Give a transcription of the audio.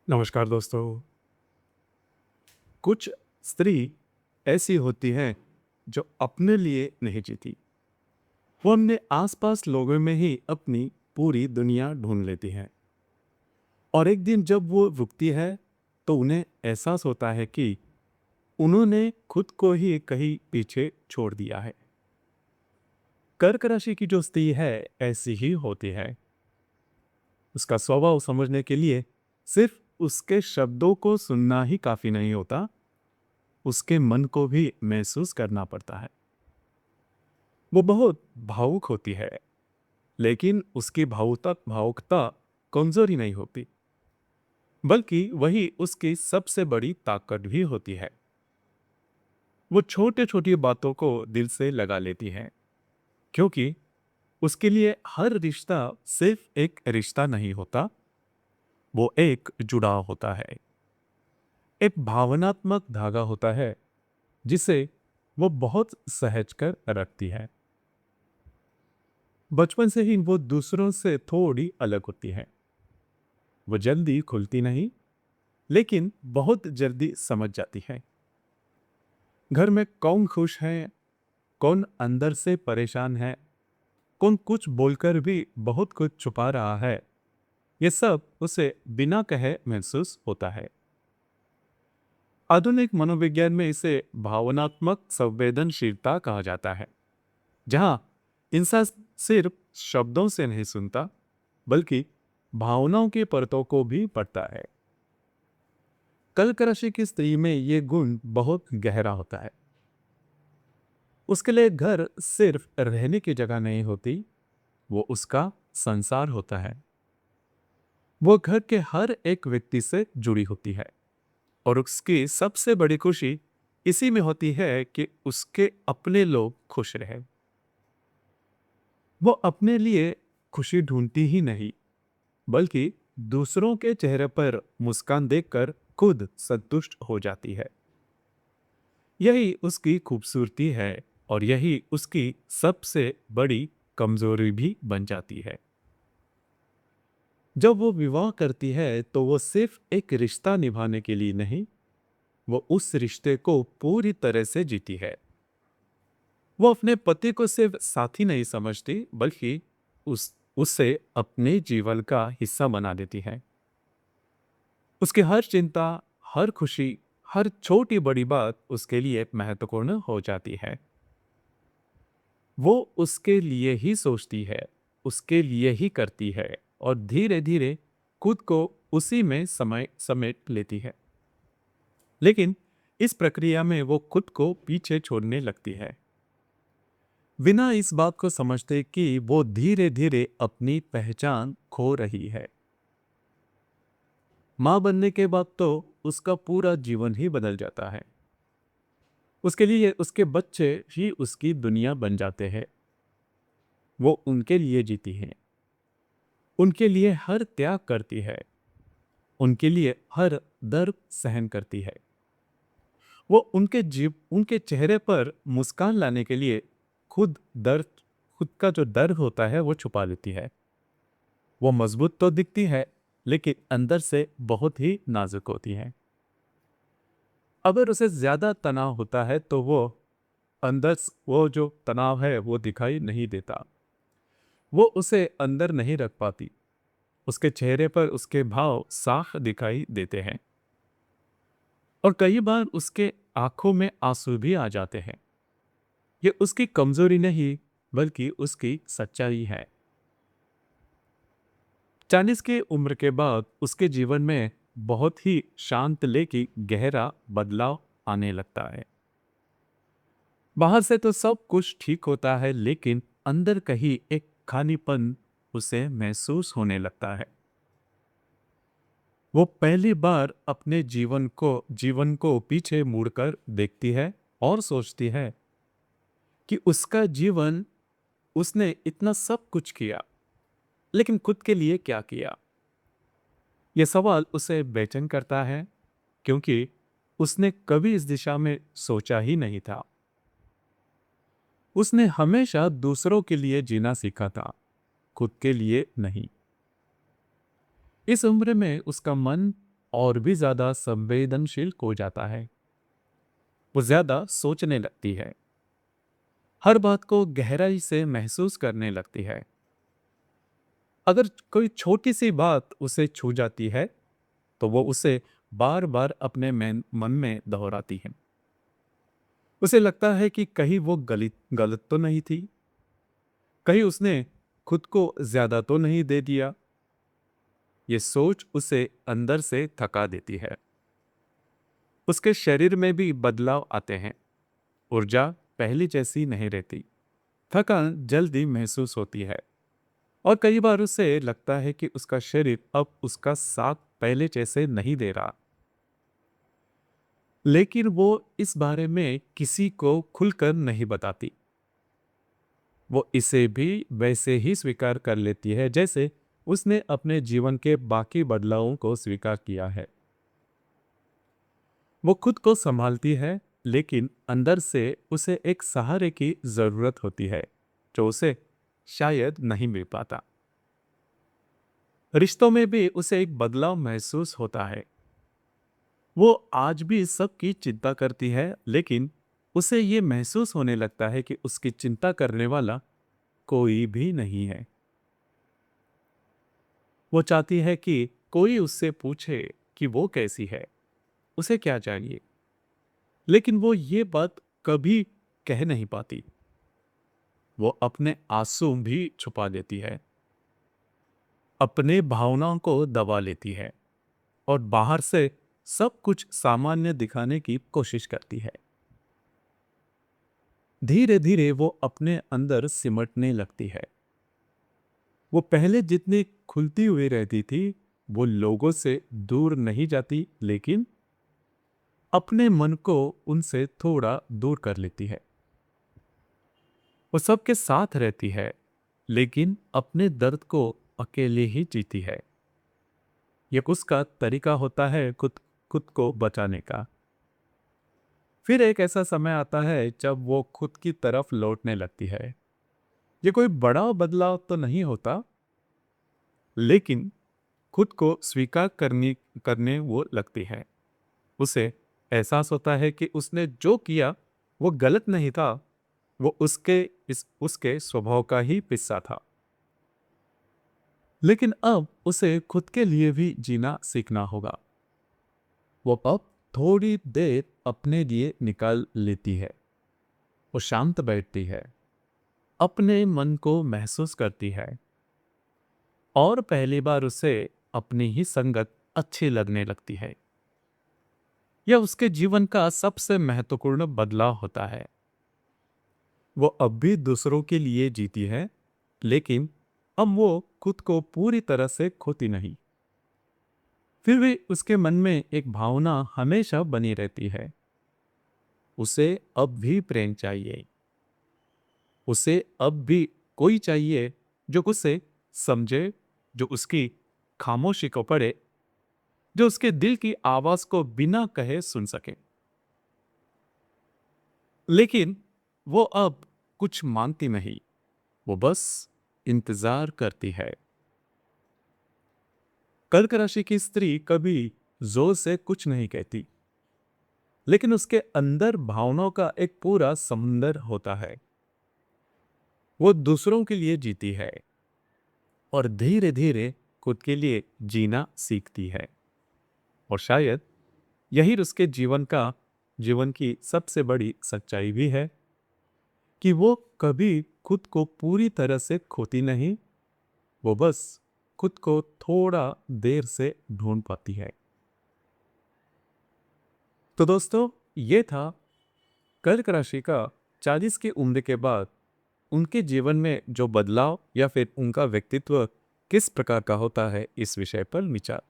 नमस्कार दोस्तों। कुछ स्त्री ऐसी होती हैं जो अपने लिए नहीं जीती। वो अपने आसपास लोगों में ही अपनी पूरी दुनिया ढूंढ लेती हैं। और एक दिन जब वो रुकती है तो उन्हें एहसास होता है कि उन्होंने खुद को ही कहीं पीछे छोड़ दिया है। कर्क राशि की जो स्त्री है ऐसी ही होती है। उसका स्वभाव समझने के लिए सिर्फ उसके शब्दों को सुनना ही काफी नहीं होता, उसके मन को भी महसूस करना पड़ता है। वो बहुत भावुक होती है, लेकिन उसकी भावुकता कमजोरी नहीं होती, बल्कि वही उसकी सबसे बड़ी ताकत भी होती है। वो छोटे छोटी बातों को दिल से लगा लेती है, क्योंकि उसके लिए हर रिश्ता सिर्फ एक रिश्ता नहीं होता, वो एक जुड़ाव होता है, एक भावनात्मक धागा होता है जिसे वो बहुत सहज कर रखती है। बचपन से ही वो दूसरों से थोड़ी अलग होती है। वो जल्दी खुलती नहीं, लेकिन बहुत जल्दी समझ जाती है घर में कौन खुश है, कौन अंदर से परेशान है, कौन कुछ बोलकर भी बहुत कुछ छुपा रहा है। ये सब उसे बिना कहे महसूस होता है। आधुनिक मनोविज्ञान में इसे भावनात्मक संवेदनशीलता कहा जाता है, जहां इंसान सिर्फ शब्दों से नहीं सुनता, बल्कि भावनाओं की परतों को भी पढ़ता है। कर्क राशि की स्त्री में ये गुण बहुत गहरा होता है। उसके लिए घर सिर्फ रहने की जगह नहीं होती, वो उसका संसार होता है। वो घर के हर एक व्यक्ति से जुड़ी होती है, और उसकी सबसे बड़ी खुशी इसी में होती है कि उसके अपने लोग खुश रहे। वो अपने लिए खुशी ढूंढती ही नहीं, बल्कि दूसरों के चेहरे पर मुस्कान देखकर खुद संतुष्ट हो जाती है। यही उसकी खूबसूरती है, और यही उसकी सबसे बड़ी कमजोरी भी बन जाती है। जब वो विवाह करती है तो वो सिर्फ एक रिश्ता निभाने के लिए नहीं, वो उस रिश्ते को पूरी तरह से जीती है। वो अपने पति को सिर्फ साथी नहीं समझती, बल्कि उससे अपने जीवन का हिस्सा बना देती है। उसकी हर चिंता, हर खुशी, हर छोटी बड़ी बात उसके लिए महत्वपूर्ण हो जाती है। वो उसके लिए ही सोचती है, उसके लिए ही करती है, और धीरे धीरे खुद को उसी में समय समेट लेती है। लेकिन इस प्रक्रिया में वो खुद को पीछे छोड़ने लगती है, बिना इस बात को समझते कि वो धीरे धीरे अपनी पहचान खो रही है। मां बनने के बाद तो उसका पूरा जीवन ही बदल जाता है। उसके लिए उसके बच्चे ही उसकी दुनिया बन जाते हैं। वो उनके लिए जीती है, उनके लिए हर त्याग करती है, उनके लिए हर दर्द सहन करती है। वो उनके चेहरे पर मुस्कान लाने के लिए खुद का जो दर्द होता है वो छुपा लेती है। वो मजबूत तो दिखती है, लेकिन अंदर से बहुत ही नाजुक होती है। अगर उसे ज्यादा तनाव होता है तो वो जो तनाव है वो दिखाई नहीं देता। वो उसे अंदर नहीं रख पाती। उसके चेहरे पर उसके भाव साफ दिखाई देते हैं, और कई बार उसके आंखों में आंसू भी आ जाते हैं। ये उसकी कमजोरी नहीं, बल्कि उसकी सच्चाई है। 40 की उम्र के बाद उसके जीवन में बहुत ही शांत लेकिन गहरा बदलाव आने लगता है। बाहर से तो सब कुछ ठीक होता है, लेकिन अंदर कहीं एक खालीपन उसे महसूस होने लगता है। वो पहली बार अपने जीवन को पीछे मुड़कर देखती है और सोचती है कि उसका जीवन, उसने इतना सब कुछ किया, लेकिन खुद के लिए क्या किया। यह सवाल उसे बेचैन करता है, क्योंकि उसने कभी इस दिशा में सोचा ही नहीं था। उसने हमेशा दूसरों के लिए जीना सीखा था, खुद के लिए नहीं। इस उम्र में उसका मन और भी ज़्यादा संवेदनशील हो जाता है। वो ज़्यादा सोचने लगती है, हर बात को गहराई से महसूस करने लगती है। अगर कोई छोटी सी बात उसे छू जाती है तो वो उसे बार बार अपने मन में दोहराती है। उसे लगता है कि कहीं वो गलत गलत तो नहीं थी, कहीं उसने खुद को ज्यादा तो नहीं दे दिया। ये सोच उसे अंदर से थका देती है। उसके शरीर में भी बदलाव आते हैं। ऊर्जा पहली जैसी नहीं रहती, थकान जल्दी महसूस होती है और कई बार उसे लगता है कि उसका शरीर अब उसका साथ पहले जैसे नहीं दे रहा। लेकिन वो इस बारे में किसी को खुलकर नहीं बताती। वो इसे भी वैसे ही स्वीकार कर लेती है जैसे उसने अपने जीवन के बाकी बदलावों को स्वीकार किया है। वो खुद को संभालती है, लेकिन अंदर से उसे एक सहारे की जरूरत होती है जो उसे शायद नहीं मिल पाता। रिश्तों में भी उसे एक बदलाव महसूस होता है। वो आज भी सबकी चिंता करती है, लेकिन उसे ये महसूस होने लगता है कि उसकी चिंता करने वाला कोई भी नहीं है। वो चाहती है कि कोई उससे पूछे कि वो कैसी है, उसे क्या चाहिए, लेकिन वो ये बात कभी कह नहीं पाती। वो अपने आंसू भी छुपा देती है, अपने भावनाओं को दबा लेती है और बाहर से सब कुछ सामान्य दिखाने की कोशिश करती है। धीरे धीरे वो अपने अंदर सिमटने लगती है। वो पहले जितनी खुलती हुई रहती थी, वो लोगों से दूर नहीं जाती, लेकिन अपने मन को उनसे थोड़ा दूर कर लेती है। वो सबके साथ रहती है, लेकिन अपने दर्द को अकेले ही जीती है। ये उसका तरीका होता है खुद खुद को बचाने का। फिर एक ऐसा समय आता है जब वो खुद की तरफ लौटने लगती है। ये कोई बड़ा बदलाव तो नहीं होता, लेकिन खुद को स्वीकार करने करने वो लगती है। उसे एहसास होता है कि उसने जो किया वो गलत नहीं था, वो उसके स्वभाव का ही हिस्सा था। लेकिन अब उसे खुद के लिए भी जीना सीखना होगा। वो अब थोड़ी देर अपने लिए निकाल लेती है। वो शांत बैठती है, अपने मन को महसूस करती है और पहली बार उसे अपनी ही संगत अच्छी लगने लगती है। यह उसके जीवन का सबसे महत्वपूर्ण बदलाव होता है। वो अब भी दूसरों के लिए जीती है, लेकिन अब वो खुद को पूरी तरह से खोती नहीं। फिर भी उसके मन में एक भावना हमेशा बनी रहती है। उसे अब भी प्रेम चाहिए। उसे अब भी कोई चाहिए जो उसे समझे, जो उसकी खामोशी को पढ़े, जो उसके दिल की आवाज को बिना कहे सुन सके। लेकिन वो अब कुछ मांगती नहीं, वो बस इंतजार करती है। कर्क राशि की स्त्री कभी जोर से कुछ नहीं कहती, लेकिन उसके अंदर भावनाओं का एक पूरा समुंदर होता है। वो दूसरों के लिए जीती है और धीरे धीरे खुद के लिए जीना सीखती है। और शायद यही उसके जीवन की सबसे बड़ी सच्चाई भी है कि वो कभी खुद को पूरी तरह से खोती नहीं, वो बस खुद को थोड़ा देर से ढूंढ पाती है। तो दोस्तों, ये था कर्क राशि का 40 की उम्र के बाद उनके जीवन में जो बदलाव या फिर उनका व्यक्तित्व किस प्रकार का होता है, इस विषय पर विचार।